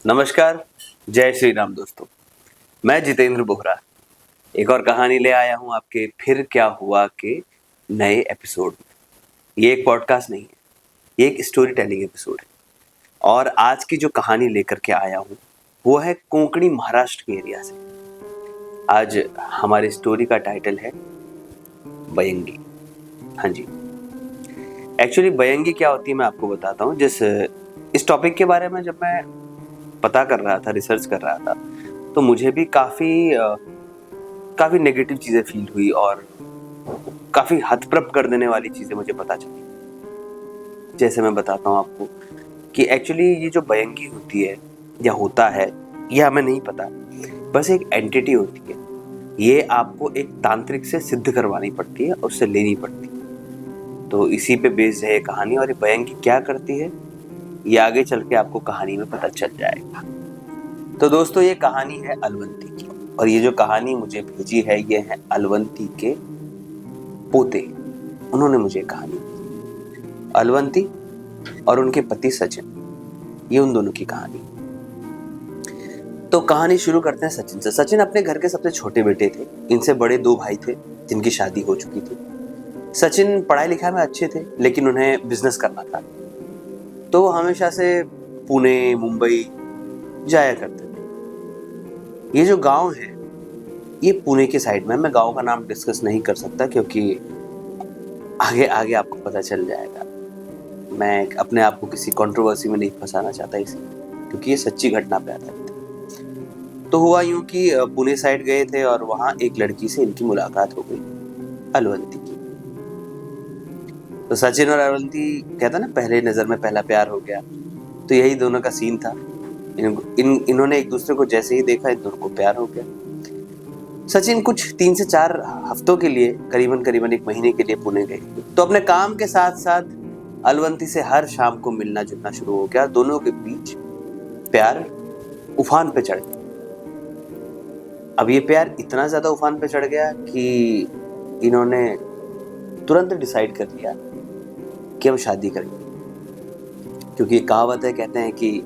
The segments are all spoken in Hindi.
नमस्कार, जय श्री राम दोस्तों। मैं जितेंद्र बोहरा एक और कहानी ले आया हूँ आपके फिर क्या हुआ के नए एपिसोड में। ये एक पॉडकास्ट नहीं है, ये एक स्टोरी टेलिंग एपिसोड है। और आज की जो कहानी लेकर के आया हूँ वो है कोंकणी महाराष्ट्र के एरिया से। आज हमारी स्टोरी का टाइटल है बयंगी। हाँ जी, एक्चुअली बयंगी क्या होती है मैं आपको बताता हूँ। इस टॉपिक के बारे में जब मैं पता कर रहा था, रिसर्च कर रहा था, तो मुझे भी काफ़ी नेगेटिव चीज़ें फील हुई और काफ़ी हतप्रभ कर देने वाली चीज़ें मुझे पता चली। जैसे मैं बताता हूँ आपको कि एक्चुअली ये जो बयंगी होती है या होता है, ये हमें नहीं पता, बस एक एंटिटी होती है। ये आपको एक तांत्रिक से सिद्ध करवानी पड़ती है, उससे लेनी पड़ती है। तो इसी पे बेस्ड है ये कहानी। और ये बयंगी क्या करती है ये आगे चल के आपको कहानी में पता चल जाएगा। तो दोस्तों, ये कहानी है अलवंती की, और ये जो कहानी मुझे भेजी है ये है अलवंती के पोते। उन्होंने मुझे कहानी भेजी। अलवंती और उनके पति सचिन, ये उन दोनों की कहानी। तो कहानी शुरू करते हैं सचिन से। सचिन अपने घर के सबसे छोटे बेटे थे। इनसे बड़े दो भाई थे जिनकी शादी हो चुकी थी। सचिन पढ़ाई लिखाई में अच्छे थे, लेकिन उन्हें बिजनेस करना था, तो वो हमेशा से पुणे, मुंबई जाया करते थे। ये जो गांव है ये पुणे के साइड में। मैं गांव का नाम डिस्कस नहीं कर सकता क्योंकि आगे आगे आपको पता चल जाएगा। मैं अपने आप को किसी कंट्रोवर्सी में नहीं फंसाना चाहता इसलिए, क्योंकि ये सच्ची घटना पे आधारित है। तो हुआ यूं कि पुणे साइड गए थे और वहां एक लड़की से इनकी मुलाकात हो गई, अलवंती की। तो सचिन और अलवंती, कहता ना पहले नजर में पहला प्यार हो गया, तो यही दोनों का सीन था। इन्होंने एक दूसरे को जैसे ही देखा इन दोनों को प्यार हो गया। सचिन कुछ 3 से 4 हफ्तों के लिए, करीबन 1 महीने के लिए पुणे गए। तो अपने काम के साथ साथ अलवंती से हर शाम को मिलना जुलना शुरू हो गया। दोनों के बीच प्यार उफान पे चढ़ गया। अब ये प्यार इतना ज्यादा उफान पे चढ़ गया कि इन्होंने तुरंत डिसाइड कर लिया कि हम शादी करेंगे। क्योंकि कहावत है, कहते हैं कि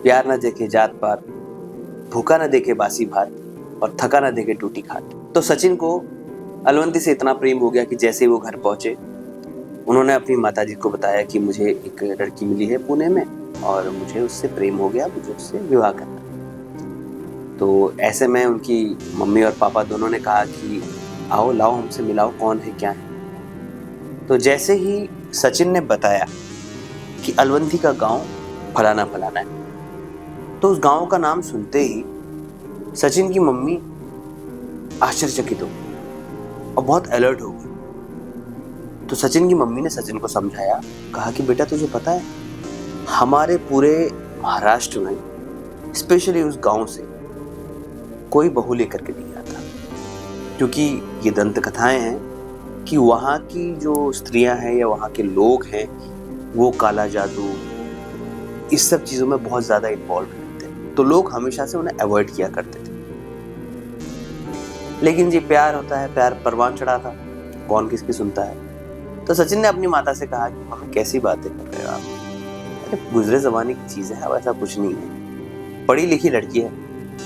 प्यार ना देखे जात पात, भूखा ना देखे बासी भात, और थका ना देखे टूटी खाट। तो सचिन को अलवंती से इतना प्रेम हो गया कि जैसे ही वो घर पहुंचे, उन्होंने अपनी माताजी को बताया कि मुझे एक लड़की मिली है पुणे में और मुझे उससे प्रेम हो गया, मुझे उससे विवाह करना। तो ऐसे में उनकी मम्मी और पापा दोनों ने कहा कि आओ, लाओ, हमसे मिलाओ, कौन है, क्या है। तो जैसे ही सचिन ने बताया कि अलवंती का गांव फलाना फलाना है, तो उस गांव का नाम सुनते ही सचिन की मम्मी आश्चर्यचकित हो गई और बहुत अलर्ट हो गई। तो सचिन की मम्मी ने सचिन को समझाया, कहा कि बेटा तुझे पता है, हमारे पूरे महाराष्ट्र में, स्पेशली उस गांव से कोई बहू लेकर के नहीं आता, क्योंकि ये दंत कथाएं हैं कि वहाँ की जो स्त्रियां हैं या वहाँ के लोग हैं वो काला जादू, इस सब चीज़ों में बहुत ज़्यादा इन्वॉल्व रहते हैं। तो लोग हमेशा से उन्हें अवॉइड किया करते थे। लेकिन जी प्यार होता है, प्यार परवान चढ़ा था, कौन किसकी सुनता है। तो सचिन ने अपनी माता से कहा कि मम्मी कैसी बातें कर रहे हो आप, अरे गुजरे जमाने की चीज़ है, अब ऐसा कुछ नहीं है। पढ़ी लिखी लड़की है,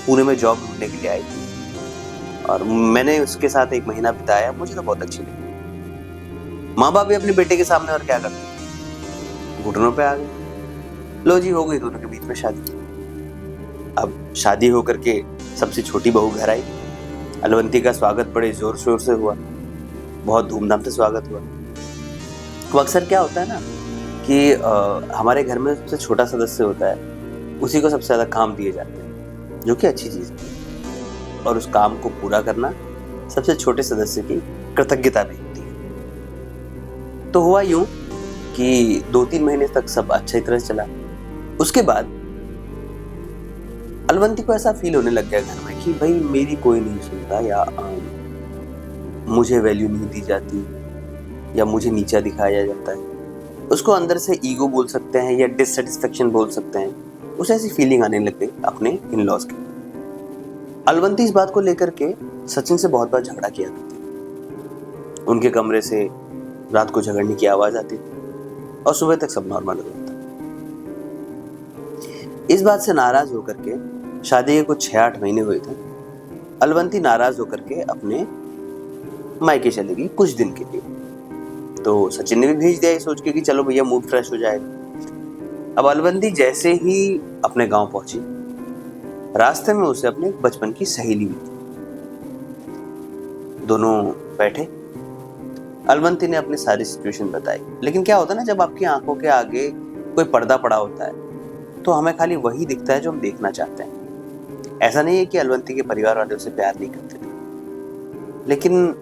पुणे में जॉब ढूंढने के लिए आई थी और मैंने उसके साथ 1 महीना बिताया, मुझे तो बहुत अच्छी लगी। माँ बाप भी अपने बेटे के सामने और क्या करते, घुटनों पे आ गए। लो जी, हो गई दोनों के बीच में शादी। अब शादी होकर के सबसे छोटी बहू घर आई। अलवंती का स्वागत बड़े जोर शोर से हुआ, बहुत धूमधाम से स्वागत हुआ। तो अक्सर क्या होता है ना कि हमारे घर में सबसे छोटा सदस्य होता है, उसी को सबसे ज्यादा काम दिए जाते हैं, जो कि अच्छी चीज है। और उस काम को पूरा करना सबसे छोटे सदस्य की कृतज्ञता भी होती है। तो हुआ यूं कि 2-3 महीने तक सब अच्छी तरह चला। उसके बाद अलवंती को ऐसा फील होने लग गया घर में कि भाई मेरी कोई नहीं सुनता, या मुझे वैल्यू नहीं दी जाती, या मुझे नीचा दिखाया जाता है। उसको अंदर से ईगो बोल सकते हैं या डिससेटिस्फेक्शन बोल सकते हैं। उसे ऐसी फीलिंग आने लग गई अपने इन-लॉज की। अलवंती इस बात को लेकर के सचिन से बहुत बार झगड़ा किया करती। उनके कमरे से रात को झगड़ने की आवाज आती थी और सुबह तक सब नॉर्मल हो जाता। इस बात से नाराज होकर के, शादी के कुछ 6-8 महीने हुए थे, अलवंती नाराज होकर के अपने मायके चली गई कुछ दिन के लिए। तो सचिन ने भी भेज दिया ये सोच के कि चलो भैया मूड फ्रेश हो जाएगा। अब अलवंती जैसे ही अपने गांव पहुंची, रास्ते में उसे अपने बचपन की सहेली मिली। दोनों बैठे, अलवंती ने अपनी सारी सिचुएशन बताई। लेकिन क्या होता है ना, जब आपकी आंखों के आगे कोई पर्दा पड़ा होता है तो हमें खाली वही दिखता है जो हम देखना चाहते हैं। ऐसा नहीं है कि अलवंती के परिवार वाले उसे प्यार नहीं करते थे, लेकिन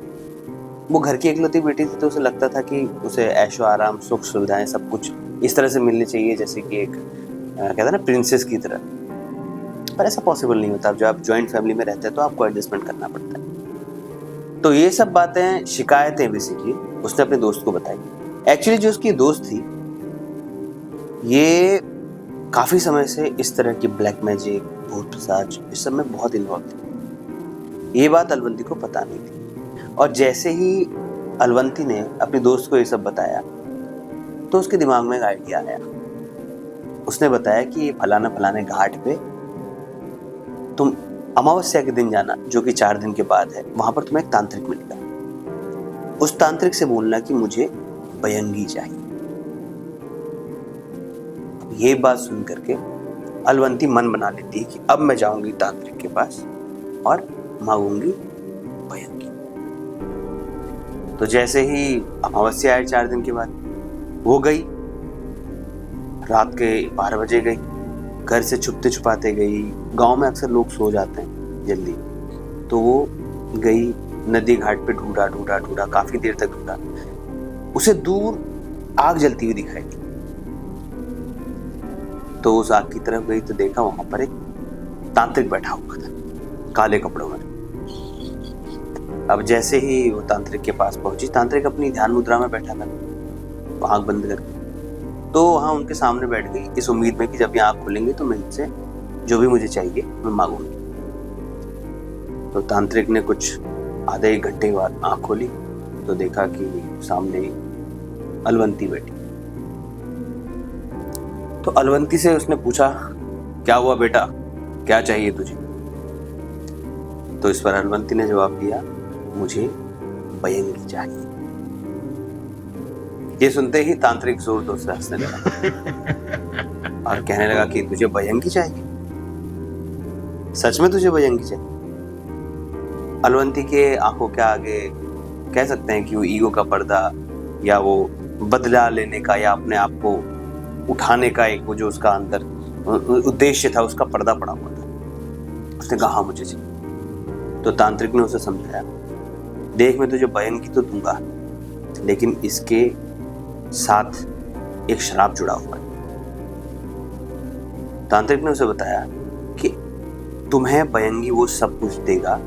वो घर की इकलौती बेटी थी तो उसे लगता था कि उसे ऐशो आराम, सुख सुविधाएं सब कुछ इस तरह से मिलनी चाहिए जैसे कि एक कहते हैं ना प्रिंसेस की तरह। पर ऐसा पॉसिबल नहीं होता। जब आप जॉइंट फैमिली में रहते हैं तो आपको एडजस्टमेंट करना पड़ता है। तो ये सब बातें, शिकायतें बेसिकली उसने अपने दोस्त को बताई। एक्चुअली जो उसकी दोस्त थी ये काफी समय से इस तरह की ब्लैक मैजिक, भूत पिशाच इस सब में बहुत इन्वॉल्व थी। ये बात अलवंती को पता नहीं थी। और जैसे ही अलवंती ने अपने दोस्त को ये सब बताया तो उसके दिमाग में एक आइडिया आया। उसने बताया कि फलाना फलाने घाट पे तुम अमावस्या के दिन जाना, जो कि 4 दिन के बाद है। वहां पर तुम्हें एक तांत्रिक मिलेगा। उस तांत्रिक से बोलना कि मुझे बयंगी चाहिए। ये बात सुन करके अलवंती मन बना लेती है कि अब मैं जाऊंगी तांत्रिक के पास और मांगूंगी बयंगी। तो जैसे ही अमावस्या आए 4 दिन के बाद, वो गई। रात के 12 बजे गई, घर से छुपते छुपाते गई। गांव में अक्सर लोग सो जाते हैं जल्दी, तो वो गई नदी घाट पे। ढूंढा ढूंढा ढूंढा, काफी देर तक ढूंढा। उसे दूर आग जलती हुई दिखाई दी। तो उस आग की तरफ गई तो देखा वहां पर एक तांत्रिक बैठा हुआ था काले कपड़ों में। अब जैसे ही वो तांत्रिक के पास पहुंची, तांत्रिक अपनी ध्यान मुद्रा में बैठा था, आंख बंद करके। तो वहां उनके सामने बैठ गई इस उम्मीद में कि जब ये आंख खुलेंगे तो मैं इनसे जो भी मुझे चाहिए मैं मांगूंगी। तो तांत्रिक ने कुछ आधे 1 घंटे बाद आंख खोली तो देखा कि सामने अलवंती बैठी। तो अलवंती से उसने पूछा, क्या हुआ बेटा, क्या चाहिए तुझे? तो इस पर अलवंती ने जवाब दिया, मुझे बयंगी चाहिए। ये सुनते ही तांत्रिक जोर जोर से हंसने लगा और कहने लगा कि तुझे बयंगी चाहिए? सच में तुझे बयंगी चाहिए? अलवंती के आंखों के आगे कह सकते हैं कि वो ईगो का पर्दा या वो बदला लेने का या अपने आप को उठाने का एक वो जो उसका अंदर उद्देश्य था उसका पर्दा पड़ा हुआ था। उसने कहा हाँ मुझे चाहिए। तो तांत्रिक ने उसे समझाया, देख मैं तुझे बयंगी तो दूंगा, लेकिन इसके साथ एक श्राप जुड़ा हुआ है। तांत्रिक ने उसे बताया कि तुम्हें बयंगी वो सब कुछ देगा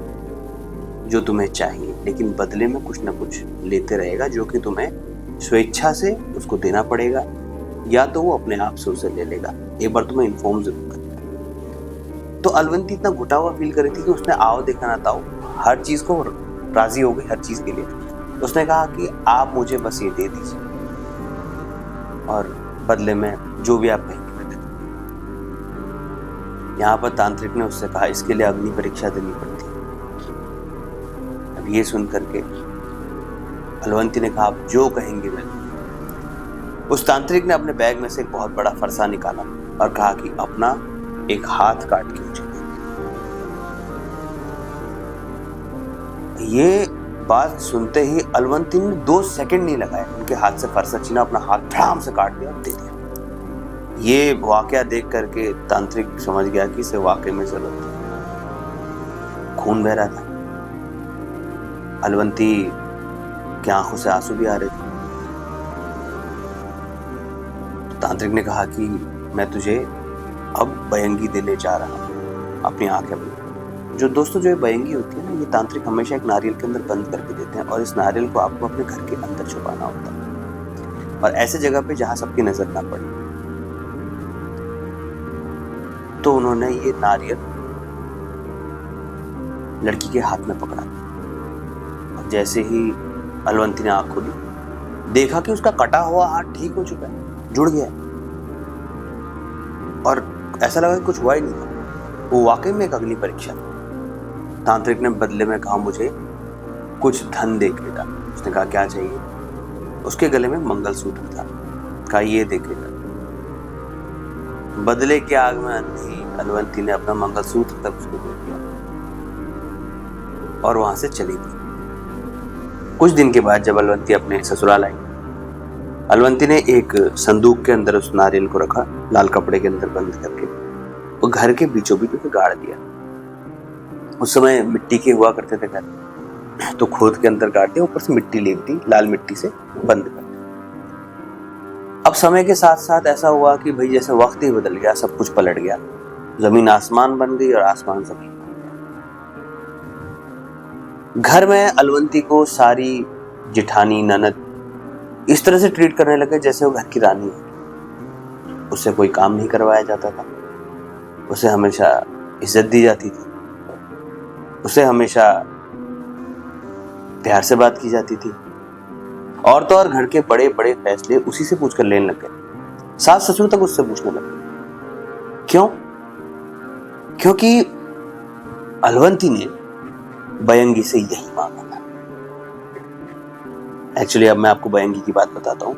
जो तुम्हें चाहिए, लेकिन बदले में कुछ ना कुछ लेते रहेगा जो कि तुम्हें स्वेच्छा से उसको देना पड़ेगा, या तो वो अपने आप से उसे ले लेगा। एक बार तुम्हें इन्फॉर्म जरूर करेगा। तो अलवंती इतना घुटा हुआ फील कर रही थी कि उसने आओ देखा ना ताओ हर चीज को राजी हो गई, हर चीज के लिए। उसने कहा कि आप मुझे बस ये दे दीजिए और बदले में जो भी आप कहेंगे मैं दे दूंगा। यहाँ पर तांत्रिक ने उससे कहा, इसके लिए अग्नि परीक्षा देनी पड़ती है। अब ये सुन करके अलवंती ने कहा, आप जो कहेंगे मैं दूंगा। उस तांत्रिक ने अपने बैग में से एक बहुत बड़ा फरसा निकाला और कहा कि अपना एक हाथ काट के मुझे दे। ये बात सुनते ही अलवंती ने 2 सेकंड नहीं लगाए, उनके हाथ से फरसा छीना, अपना हाथ धड़ाम से काट दिया और दे दिया। ये वाकया देख करके तांत्रिक समझ गया कि इसे वाकई में जरूरत थी। खून बह रहा था, अलवंती की आंखों से आंसू भी आ रहे थे। तांत्रिक ने कहा कि मैं तुझे अब बयंगी देने जा रहा हूँ, अपनी आंखें बंद। जो दोस्तों जो बयंगी होती है ना, ये तांत्रिक हमेशा एक नारियल के अंदर बंद करके देते हैं और इस नारियल को आपको अपने घर के अंदर छुपाना होता है और ऐसे जगह पे जहां सबकी नजर ना पड़े। तो उन्होंने ये नारियल लड़की के हाथ में पकड़ा और जैसे ही अलवंती ने आंख खोली, देखा कि उसका कटा हुआ हाथ ठीक हो चुका है, जुड़ गया और ऐसा लगा कि कुछ हुआ ही नहीं था। वो वाकई में एक अग्नि परीक्षा थी। तांत्रिक ने बदले में कहा मुझे कुछ धन देखेगा। उसने कहा क्या चाहिए? उसके गले में मंगलसूत्र था। कहा ये देखेगा। बदले की आग में अंधी अलवंती ने अपना मंगलसूत्र तक उसको दे दिया और वहां से चली गई। कुछ दिन के बाद जब अलवंती अपने ससुराल आई, अलवंती ने एक संदूक के अंदर उस नारियल को रखा, लाल कपड़े के अंदर बंद करके वो घर के बीचों बीच उसे गाड़ दिया। उस समय मिट्टी के हुआ करते थे घर, तो खोद के अंदर गाड़ दिया, ऊपर से मिट्टी ले दी, लाल मिट्टी से बंद कर दिया। अब समय के साथ साथ ऐसा हुआ कि भाई जैसे वक्त ही बदल गया, सब कुछ पलट गया। जमीन आसमान बन गई और आसमान जमीन बन गया। घर में अलवंती को सारी जेठानी ननद इस तरह से ट्रीट करने लगे जैसे वो घर की रानी हो। उससे कोई काम नहीं करवाया जाता था, उसे हमेशा इज्जत दी जाती थी, उसे हमेशा प्यार से बात की जाती थी। और तो और घर के बड़े बड़े फैसले उसी से पूछकर लेने लग गए। सास ससुर तक उससे पूछने लगे। क्यों? क्योंकि अलवंती ने बयंगी से यही मांगा था। एक्चुअली अब मैं आपको बयंगी की बात बताता हूँ।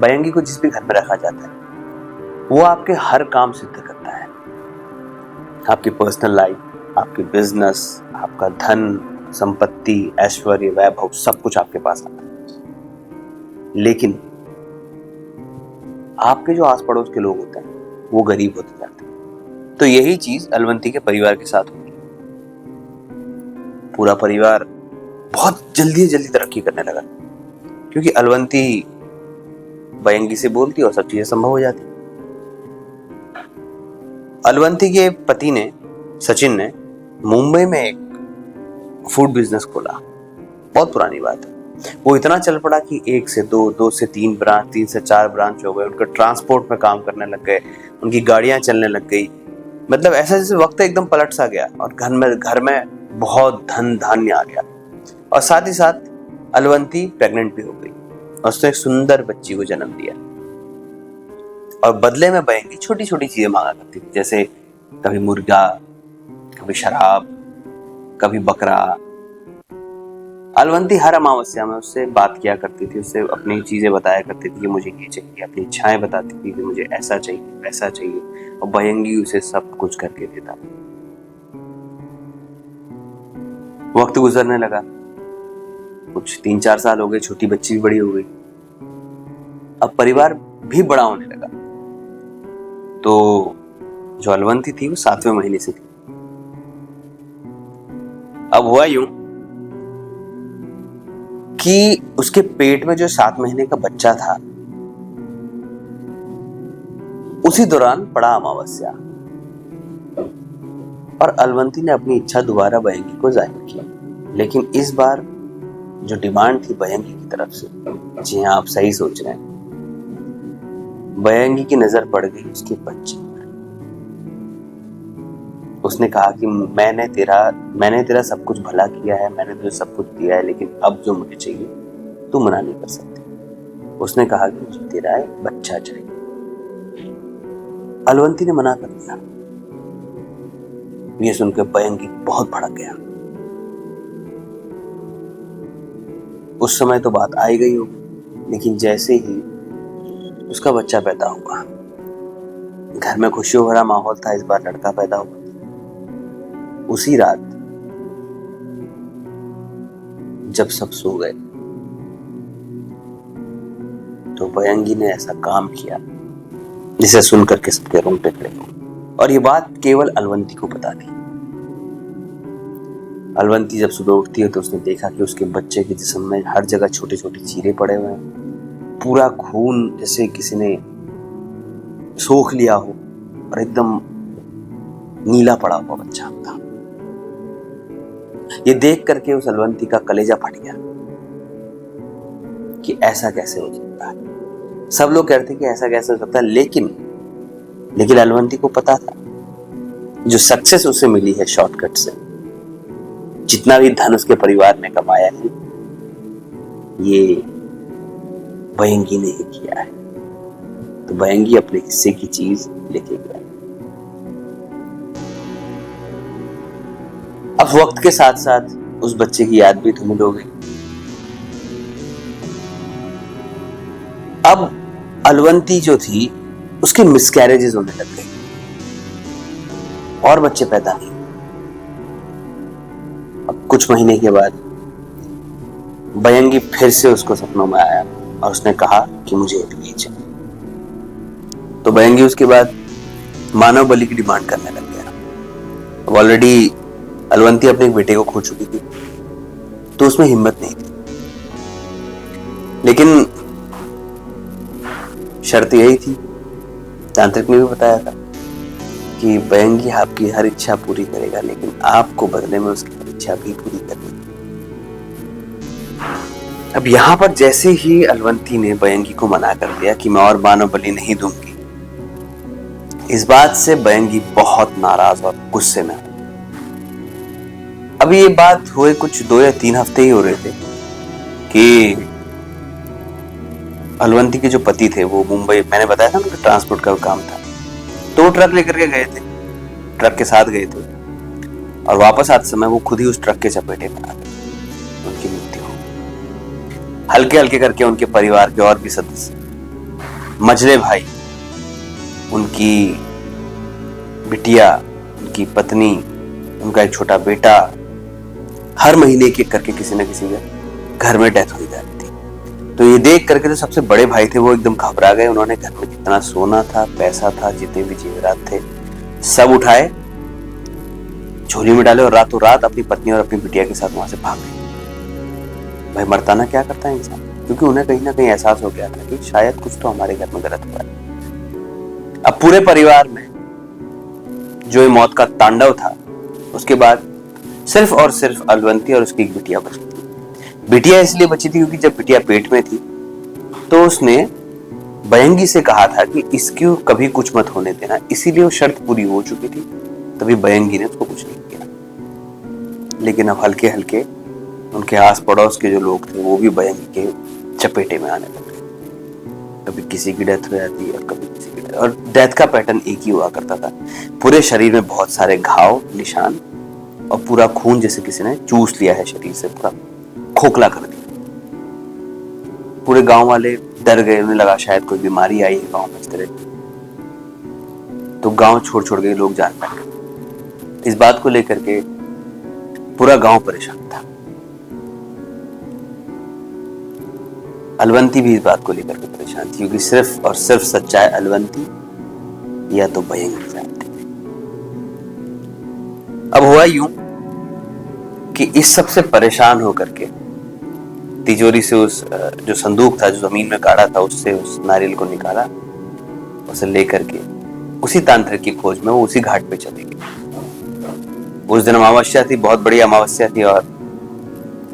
बयंगी को जिस भी घर में रखा जाता है वो आपके हर काम सिद्ध करता है। आपकी पर्सनल लाइफ, आपकी बिजनेस, आपका धन, संपत्ति, ऐश्वर्य, वैभव, सब कुछ आपके पास आता है। लेकिन आपके जो आस पड़ोस के लोग होते हैं वो गरीब होते जाते हैं। तो यही चीज अलवंती के परिवार के साथ हुई। पूरा परिवार बहुत जल्दी तरक्की करने लगा, क्योंकि अलवंती बयंगी से बोलती और सब चीजें संभव हो जाती। अलवंती के पति ने, सचिन ने, मुंबई में एक फूड बिजनेस खोला। बहुत पुरानी बात है। वो इतना चल पड़ा कि 1 से 2, 2 से 3 ब्रांच, 3 से 4 ब्रांच हो गए। उनका ट्रांसपोर्ट में काम करने लग गए, उनकी गाड़ियां चलने लग गई। मतलब ऐसा जैसे वक्त एकदम पलट सा गया और घर में बहुत धन धान्य आ गया। और साथ ही साथ अलवंती प्रेग्नेंट भी हो गई और उसने एक सुंदर बच्ची को जन्म दिया। और बदले में बयंगी छोटी छोटी चीजें मांगा करती थी, जैसे कभी मुर्गा, कभी शराब, कभी बकरा। अलवंती हर अमावस्या में उससे बात किया करती थी, उससे अपनी चीजें बताया करती थी कि मुझे ये चाहिए, अपनी इच्छाएं बताती थी कि मुझे ऐसा चाहिए, वैसा चाहिए, और बयंगी उसे सब कुछ करके देता। वक्त गुजरने लगा, कुछ 3-4 साल हो गए, छोटी बच्ची भी बड़ी हो गई। अब परिवार भी बड़ा होने लगा। तो जो अलवंती थी वो 7वें महीने से थी। अब हुआ यूं कि उसके पेट में जो 7 महीने का बच्चा था, उसी दौरान पड़ा अमावस्या, और अलवंती ने अपनी इच्छा दोबारा बयंगी को जाहिर की। लेकिन इस बार जो डिमांड थी बयंगी की तरफ से, जी हाँ आप सही सोच रहे हैं, बयंगी की नजर पड़ गई उसके बच्चे पर। उसने कहा कि मैंने तेरा सब कुछ भला किया है, मैंने तुझे सब कुछ दिया है, लेकिन अब जो मुझे चाहिए तू मना नहीं कर सकती। उसने कहा कि मुझे तेरा एक बच्चा चाहिए। अलवंती ने मना कर दिया। ये सुनकर बयंगी बहुत भड़क गया। उस समय तो बात आई गई होगी, लेकिन जैसे ही उसका बच्चा पैदा हुआ, घर में खुशियों भरा माहौल था। इस बार लड़का पैदा हुआ। उसी रात जब सब सो गए तो बयंगी ने ऐसा काम किया जिसे सुनकर के सबके रोंगटे खड़े हो। और ये बात केवल अलवंती को पता थी। अलवंती जब सुबह उठती है तो उसने देखा कि उसके बच्चे के जिस्म में हर जगह छोटे छोटे चीरे पड़े हुए हैं। पूरा खून जैसे किसी ने सोख लिया हो, और एकदम नीला पड़ा हुआ बच्चा था। ये देख करके उस अलवंती का कलेजा फट गया कि ऐसा कैसे हो सकता है। सब लोग कहते कि ऐसा कैसे हो सकता है, लेकिन अलवंती को पता था जो सक्सेस उसे मिली है शॉर्टकट से, जितना भी धन उसके परिवार ने कमाया है, ये बयंगी ने ही किया है। तो बयंगी अपने हिस्से की चीज लेके गया। अब वक्त के साथ साथ उस बच्चे की याद भी धूमिल हो गई। अब अलवंती जो थी उसके मिसकैरेजेस होने लग गए और बच्चे पैदा नहीं। अब कुछ महीने के बाद बयंगी फिर से उसको सपनों में आया और उसने कहा कि मुझे एक बेटी चाहिए। तो बयंगी उसके बाद मानव बलि की डिमांड करने लग गया। अब ऑलरेडी अलवंती अपने एक बेटे को खो चुकी थी, तो उसमें हिम्मत नहीं थी। लेकिन शर्त यही थी, तांत्रिक ने भी बताया था कि बयंगी आपकी हर इच्छा पूरी करेगा, लेकिन आपको बदले में उसकी हर इच्छा भी पूरी करनी। अब यहां पर जैसे ही अलवंती ने बयंगी को मना कर दिया कि मैं और मानव बलि नहीं दूंगी, इस बात से बयंगी बहुत नाराज और गुस्से में। अब ये बात हुए कुछ 2 या 3 हफ्ते ही हो रहे थे कि अलवंती के जो पति थे वो मुंबई, मैंने बताया था उनका ट्रांसपोर्ट का काम था, तो वो ट्रक लेकर के गए थे, ट्रक के साथ गए थे और वापस आते समय वो खुद ही उस ट्रक के चपेटे में आ गए। उनकी मृत्यु हो गई। हल्के हल्के करके उनके परिवार के और भी सदस्य, मझले भाई, उनकी बिटिया, उनकी पत्नी, उनका एक छोटा बेटा, हर महीने एक करके किसी न किसी के घर में डेथ हो जा रही थी। तो ये देख करके जो सबसे बड़े भाई थे वो एकदम घबरा गए। उन्होंने घर में जितना सोना था, पैसा था, जितने भी जेवरात थे, सब उठाए, झोली में डाले और रातों रात अपनी पत्नी और अपनी बिटिया के साथ वहां से भाग गए। भाई मरताना क्या करता है इंसान, क्योंकि उन्हें कहीं ना कहीं एहसास हो गया था कि शायद कुछ तो हमारे घर में गलत हुआ है। अब पूरे परिवार में जो ये मौत का तांडव था, उसके बाद सिर्फ और सिर्फ अलवंती और उसकी एक बिटिया बची थी। बिटिया इसलिए बची थी क्योंकि जब बिटिया पेट में थी तो उसने बयंगी से कहा था कि इसको कभी कुछ मत होने देना, इसीलिए वो शर्त पूरी हो चुकी थी, तभी बयंगी ने उसको कुछ नहीं किया। लेकिन अब हल्के हल्के उनके आस पड़ोस के जो लोग थे वो भी बयंगी के चपेटे में आने लगे। कभी किसी की डेथ हो जाती और कभी किसी की डेथ, और डेथ का पैटर्न एक ही हुआ करता था। पूरे शरीर में बहुत सारे घाव, निशान और पूरा खून जैसे किसी ने चूस लिया है शरीर से, पूरा खोखला कर दिया। पूरे गांव वाले डर गए, उन्हें लगा शायद कोई बीमारी आई है गांव में इस तरह की। तो गांव छोड़ छोड़ के लोग जाने लगे। इस बात को लेकर के पूरा गांव परेशान था। अलवंती भी इस बात को लेकर के परेशान थी, क्योंकि सिर्फ और सिर्फ सच्चाई अलवंती या तो बयंगी जानते थे। अब हुआ यूं कि इस सब से परेशान होकर के तिजोरी से उस जो संदूक था, जो जमीन में गाड़ा था, उससे उस नारियल को निकाला, उसे लेकर के उसी तांत्रिक की खोज में वो उसी घाट पे चले गए। उस दिन अमावस्या थी, बहुत बड़ी अमावस्या थी, और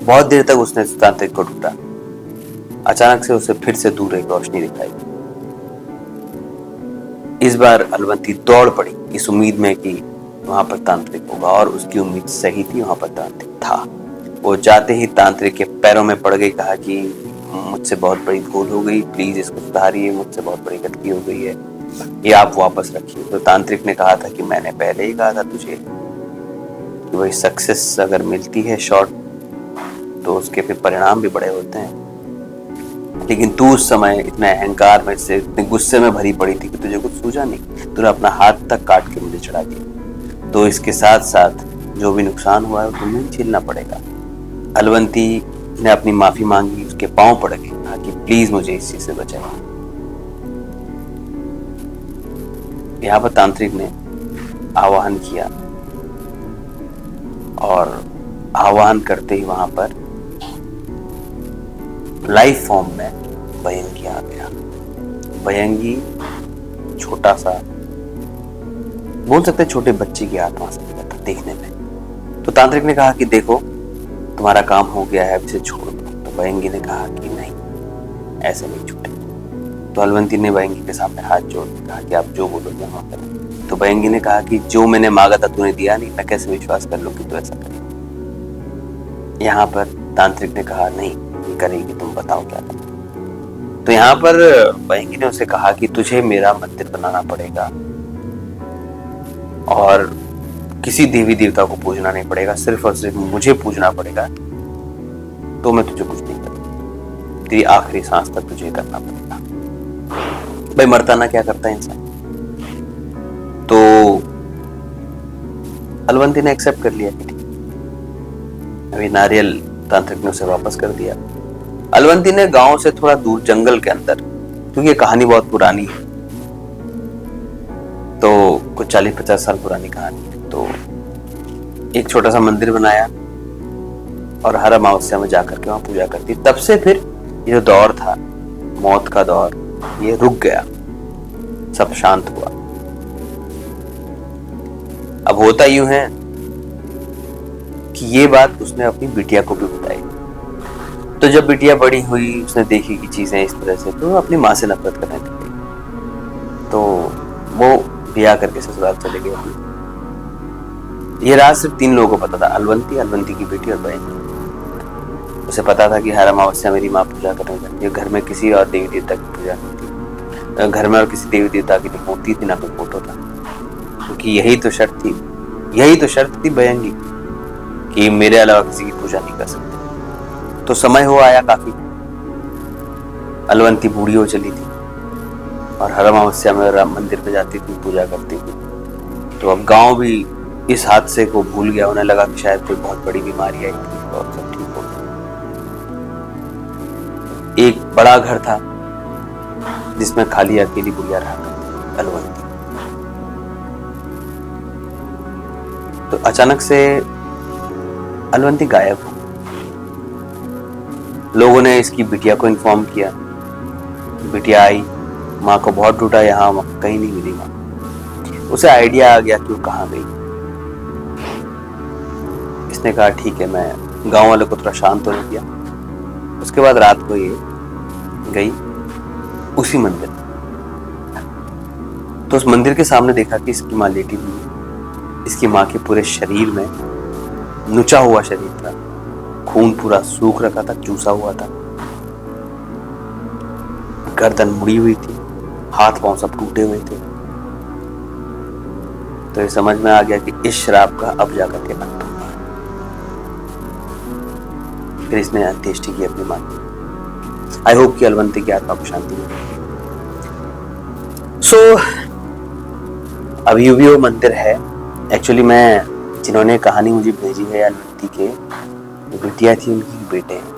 बहुत देर तक उसने उस तांत्रिक को ढूंढा। अचानक से उसे फिर से दूर एक रोशनी दिखाई। इस बार अलवंती दौड़ पड़ी इस उम्मीद में कि वहां पर तांत्रिक होगा, और उसकी उम्मीद सही थी, वहां पर तांत्रिक था। वो जाते ही तांत्रिक के पैरों में पड़ गई, कहा कि मुझसे बहुत बड़ी भूल हो गई, प्लीज इसको सुधारिए, मुझसे बहुत बड़ी गलती हो गई है, ये आप वापस रखिए। तो तांत्रिक ने कहा था कि मैंने पहले ही कहा था तुझे कि वही सक्सेस अगर मिलती है शॉर्ट, तो उसके फिर परिणाम भी बड़े होते हैं, लेकिन तू उस समय इतने अहंकार में से, इतने गुस्से में भरी पड़ी थी कि तुझे कुछ सूझा नहीं, तूने अपना हाथ तक काट के मुझे चढ़ा दिया। तो इसके साथ साथ जो भी नुकसान हुआ है वो तुम्हें झेलना पड़ेगा। अलवंती ने अपनी माफी मांगी, उसके पांव पड़ गए, कहा कि प्लीज मुझे इस चीज से बचाइए। यहाँ पर तांत्रिक ने आवाहन किया, और आवाहन करते ही वहां पर लाइफ फॉर्म में बयंगी आ गया। बयंगी छोटा सा, बोल सकते छोटे बच्चे की आत्मा से लगा था देखने में। तो तांत्रिक ने कहा कि देखो तुम्हारा काम हो गया है, अब इसे छोड़ दो। तो बयंगी ने कहा कि नहीं, ऐसे नहीं छूटेगा। तो अलवंती ने बयंगी के सामने हाथ जोड़ के कहा कि आप जो बोलोगे हम करें। तो बयंगी ने कहा कि जो मैंने मांगा था तूने दिया नहीं, मैं कैसे विश्वास कर लूं कि तू ऐसा करे। यहाँ पर तांत्रिक ने कहा नहीं करेगी, तुम बताओ क्या करना। तो यहाँ पर बयंगी ने उसे कहा कि तुझे मेरा मंदिर बनाना पड़ेगा, और किसी देवी देवता को पूजना नहीं पड़ेगा, सिर्फ और सिर्फ मुझे पूजना पड़ेगा, तो मैं तुझे कुछ नहीं करूँगा, तेरी आखिरी सांस तक तुझे करना पड़ेगा। भाई मरता ना क्या करता है इंसान। तो अलवंती ने एक्सेप्ट कर लिया कि ठीक। अभी नारियल तांत्रिक ने उसे वापस कर दिया। अलवंती ने गांव से थोड़ा दूर जंगल के अंदर, क्योंकि ये कहानी बहुत पुरानी है, तो कुछ 40-50 साल पुरानी कहानी है, तो एक छोटा सा मंदिर बनाया और हर अमावस्या में जाकर के वहां पूजा करती। तब से फिर ये जो दौर था, मौत का दौर, ये रुक गया, सब शांत हुआ। अब होता यूं है कि ये बात उसने अपनी बिटिया को भी बताई। तो जब बिटिया बड़ी हुई, उसने देखी कि चीजें इस तरह से, तो अपनी माँ से नफरत करने लगी। तो वो ब्याह करके ससुराल चले गए अपने। ये राज सिर्फ 3 लोगों को पता था, अलवंती, अलवंती की बेटी और बहन। उसे पता था कि हर अमावस्या मेरी माँ पूजा करने जाती है। घर में किसी और देवी देवता की पूजा नहीं थी, घर में और किसी देवी देवता की नहीं मूर्ति थी, ना कोई फोटो था, क्योंकि यही तो शर्त थी बयंगी कि मेरे अलावा किसी की पूजा नहीं कर सकते। तो समय हो आया काफी, अलवंती बूढ़ी हो चली थी और हर अमावस्या में राम मंदिर पे जाती थी, पूजा करती थी। तो अब गांव भी इस हादसे को भूल गया, उन्हें लगा कि शायद कोई बहुत बड़ी बीमारी आई थी और सब ठीक हो गया। एक बड़ा घर था जिसमें खाली अकेली बुढ़िया रहा करती अलवंती। तो अचानक से अलवंती गायब हो। लोगों ने इसकी बिटिया को इन्फॉर्म किया, बिटिया आई, माँ को बहुत ढूंढा, यहाँ कहीं नहीं मिली माँ। उसे आइडिया आ गया कि वो कहाँ गई। इसने कहा ठीक है, मैं गांव वालों को थोड़ा शांत होने दिया। उसके बाद रात को ये गई उसी मंदिर। तो उस मंदिर के सामने देखा कि इसकी माँ लेटी हुई है। इसकी माँ के पूरे शरीर में नुचा हुआ शरीर था, खून पूरा सूख रखा था, चूसा हुआ था, गर्दन मुड़ी हुई थी, हाथ पांव सब टूटे हुए थे। तो ये समझ में आ गया कि इस श्राप का अब जाकर के अंत होगा। फिर इसने अंत्येष्टि की अपनी मां की। आई होप कि अलवंती की आत्मा को शांति मिले। सो अभी भी वो मंदिर है। एक्चुअली मैं, जिन्होंने कहानी मुझे भेजी है अलवंती के, बिटिया थी, उनकी बेटे हैं,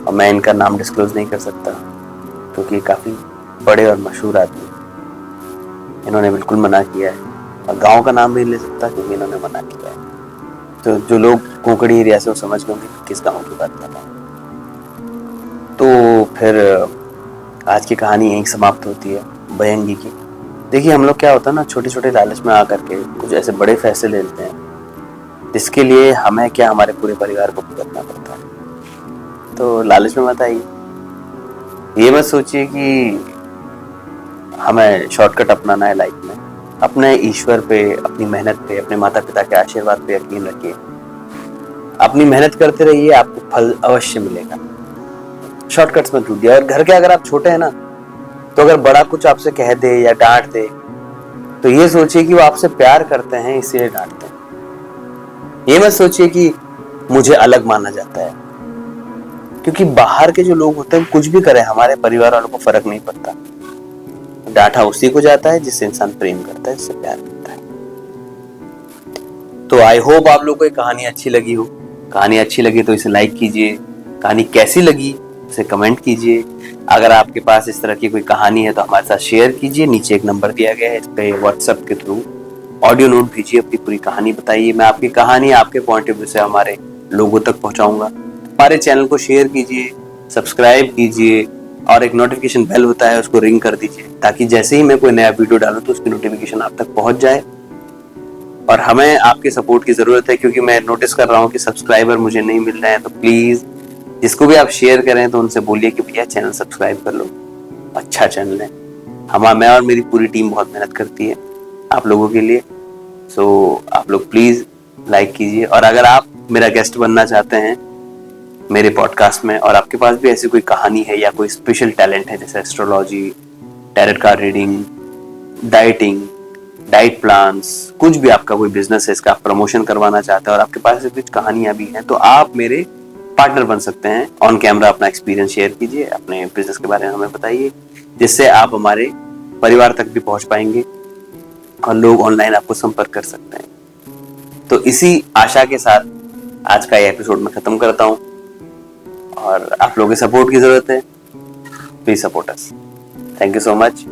और मैं इनका नाम डिस्क्लोज नहीं कर सकता क्योंकि काफी बड़े और मशहूर आदमी। इन्होंने बिल्कुल मना किया है, और गांव का नाम भी ले सकता क्योंकि इन्होंने मना किया है। तो जो लोग कोंकणी एरिया से वो समझ गए किस गांव की बात कर रहा हूं। तो फिर आज की कहानी यहीं समाप्त होती है, बयंगी की। देखिए हम लोग क्या होता है ना, छोटे छोटे लालच में आकर के कुछ ऐसे बड़े फैसले ले लेते हैं जिसके लिए हमें क्या, हमारे पूरे परिवार को भुगतना पड़ता है। तो लालच में मत आइए। ये मत सोचिए कि हमें शॉर्टकट अपनाना है लाइफ में। अपने ईश्वर पे, अपनी मेहनत पे, अपने माता पिता के आशीर्वाद पे यकीन रखिए। अपनी मेहनत करते रहिए, आपको फल अवश्य मिलेगा। शॉर्टकट्स मत ढूंढिए। और घर के अगर आप छोटे हैं ना, तो अगर बड़ा कुछ आपसे कह दे या डांट दे, तो ये सोचिए कि वो आपसे प्यार करते हैं इसलिए डांटते हैं। ये मत सोचिए कि मुझे अलग माना जाता है, क्योंकि बाहर के जो लोग होते हैं कुछ भी करें, हमारे परिवार वालों को फर्क नहीं पड़ता। डांटा उसी को जाता है जिससे इंसान प्रेम करता है, जिससे प्यार करता है। तो आई होप आप लोगों को ये कहानी अच्छी लगी हो। कहानी अच्छी लगी तो इसे लाइक कीजिए। कहानी कैसी लगी उसे कमेंट कीजिए। अगर आपके पास इस तरह की कोई कहानी है तो हमारे साथ शेयर कीजिए। नीचे एक नंबर दिया गया है, इस पे व्हाट्सएप के थ्रू ऑडियो नोट भेजिए, अपनी पूरी कहानी बताइए। मैं आपकी कहानी आपके पॉइंट ऑफ व्यू से हमारे लोगों तक पहुंचाऊंगा। हमारे चैनल को शेयर कीजिए, सब्सक्राइब कीजिए, और एक नोटिफिकेशन बेल होता है उसको रिंग कर दीजिए, ताकि जैसे ही मैं कोई नया वीडियो डालूं तो उसकी नोटिफिकेशन आप तक पहुंच जाए। और हमें आपके सपोर्ट की जरूरत है, क्योंकि मैं नोटिस कर रहा हूँ कि सब्सक्राइबर मुझे नहीं मिल रहे हैं। तो प्लीज जिसको भी आप शेयर करें तो उनसे बोलिए कि भैया चैनल सब्सक्राइब कर लो, अच्छा चैनल है। मैं और मेरी पूरी टीम बहुत मेहनत करती है आप लोगों के लिए। सो आप लोग प्लीज लाइक कीजिए। और अगर आप मेरा गेस्ट बनना चाहते हैं मेरे पॉडकास्ट में, और आपके पास भी ऐसी कोई कहानी है या कोई स्पेशल टैलेंट है, जैसे astrology, tarot card reading, dieting, diet plans, कुछ भी आपका कोई बिजनेस है, इसका आप प्रमोशन करवाना चाहते हैं और आपके पास कुछ कहानियां भी हैं, तो आप मेरे पार्टनर बन सकते हैं। ऑन कैमरा अपना एक्सपीरियंस शेयर कीजिए, अपने बिजनेस के बारे में हमें बताइए, जिससे आप हमारे परिवार तक भी पहुंच पाएंगे और लोग ऑनलाइन आपको संपर्क कर सकते हैं। तो इसी आशा के साथ आज का ये एपिसोड मैं खत्म करता हूं और आप लोगों के सपोर्ट की जरूरत है। Please support us. Thank you so much.